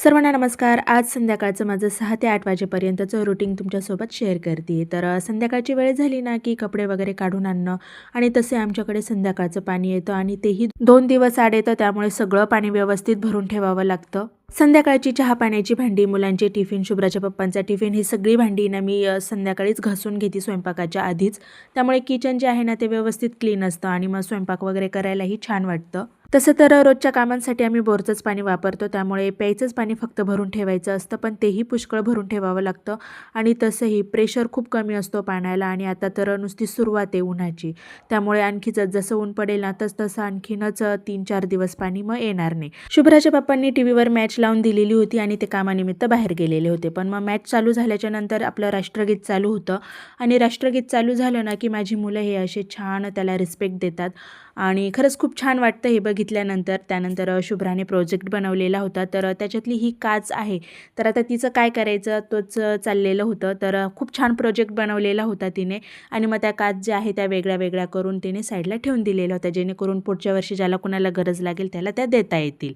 सर्वांना नमस्कार. आज संध्याकाळचं माझं 6 ते 8 वाजेपर्यंतचं रुटीन तुमच्यासोबत शेअर करते. तर संध्याकाळची वेळ झाली ना, की कपडे वगैरे काढून आणणं आणि तसे आमच्याकडे संध्याकाळचं पाणी येतं आणि तेही 2 दिवस आड येतं, त्यामुळे सगळं पाणी व्यवस्थित भरून ठेवावं लागतं. संध्याकाळची चहा पाण्याची भांडी, मुलांचे टिफिन, शुभ्राच्या पप्पांचा टिफिन, ही सगळी भांडी ना मी संध्याकाळीच घासून घेते स्वयंपाकाच्या आधीच. त्यामुळे किचन जे आहे ना, ते व्यवस्थित क्लीन असतं आणि मग स्वयंपाक वगैरे करायलाही छान वाटतं. तसं तर रोजच्या कामांसाठी आम्ही बोरचंच पाणी वापरतो, त्यामुळे प्यायचंच पाणी फक्त भरून ठेवायचं असतं, पण तेही पुष्कळ भरून ठेवावं लागतं. आणि तसंही प्रेशर खूप कमी असतो पाण्याला आणि आता तर नुसती सुरुवात आहे उन्हाची, त्यामुळे आणखी जसं ऊन पडेल ना तसं आणखीनच 3-4 दिवस पाणी मग येणार नाही. शुभ्राच्या पप्पांनी टी व्हीवर मॅच लावून दिलेली होती आणि ते कामानिमित्त बाहेर गेलेले होते, पण मग मॅच चालू झाल्याच्या नंतर आपलं राष्ट्रगीत चालू होतं आणि राष्ट्रगीत चालू झालं ना की माझी मुलं हे असे छान त्याला रिस्पेक्ट देतात आणि खरंच खूप छान वाटतं हे बघितल्यानंतर. त्यानंतर शुभ्राने प्रोजेक्ट बनवलेला होता, तर त्याच्यातली ही काच आहे, तर आता तिचं काय करायचं तोच चाललेलं होतं. तर खूप छान प्रोजेक्ट बनवलेला होता तिने आणि मग त्या काच ज्या आहे त्या वेगळ्या वेगळ्या करून तिने साईडला ठेवून दिलेल्या होत्या, जेणेकरून पुढच्या वर्षी ज्याला कुणाला गरज लागेल त्याला त्या देता येतील.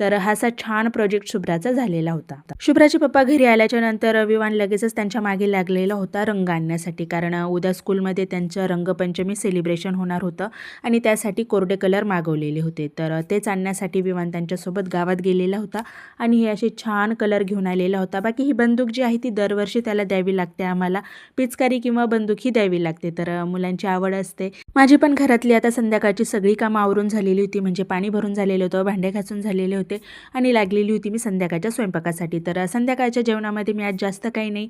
तर हा असा छान प्रोजेक्ट शुभ्राचा झालेला होता. शुभ्राचे पप्पा घरी आल्याच्या नंतर विवान लगेचच त्यांच्या मागे लागलेला होता रंग आणण्यासाठी, कारण उद्या स्कूलमध्ये त्यांचं रंगपंचमी सेलिब्रेशन होणार होतं आणि त्यासाठी कोरडे कलर मागवलेले होते. तर तेच आणण्यासाठी विवान त्यांच्यासोबत गावात गेलेला होता आणि हे असे छान कलर घेऊन आलेला होता. बाकी ही बंदूक जी आहे ती दरवर्षी त्याला द्यावी लागते, आम्हाला पिचकारी किंवा बंदूक ही द्यावी लागते, तर मुलांची आवड असते. माझी पण घरातली आता संध्याकाळची सगळी कामं आवरून झालेली होती, म्हणजे पाणी भरून झालेलं होतं, भांडे घासून झालेले होते आणि लागलेली होती मी संध्याकाळच्या स्वयंपाकासाठी. तर संध्याकाळच्या जेवणामध्ये मी आज जास्त काही नाही,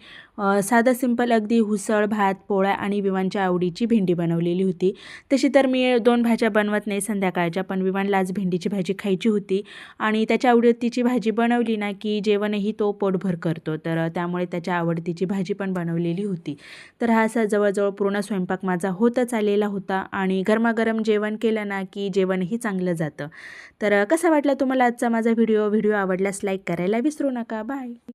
साधं सिंपल अगदी उसळ, भात, पोळ्या आणि विवानच्या आवडीची भेंडी बनवलेली होती. तशी तर मी 2 भाज्या बनवत नाही संध्याकाळच्या, पण विवानला आज भेंडीची भाजी खायची होती आणि त्याच्या आवडतीची भाजी बनवली ना की जेवणही तो पोटभर करतो, तर त्यामुळे त्याच्या आवडतीची भाजी पण बनवलेली होती. तर हा असा जवळजवळ पूर्ण स्वयंपाक माझा होतच आलेला होता आणि गरमागरम जेवण केलं ना की जेवणही चांगलं जातं. तर कसा वाटला तुम्हाला आजचा माझा व्हिडिओ आवडल्यास लाईक करायला विसरू नका. बाय.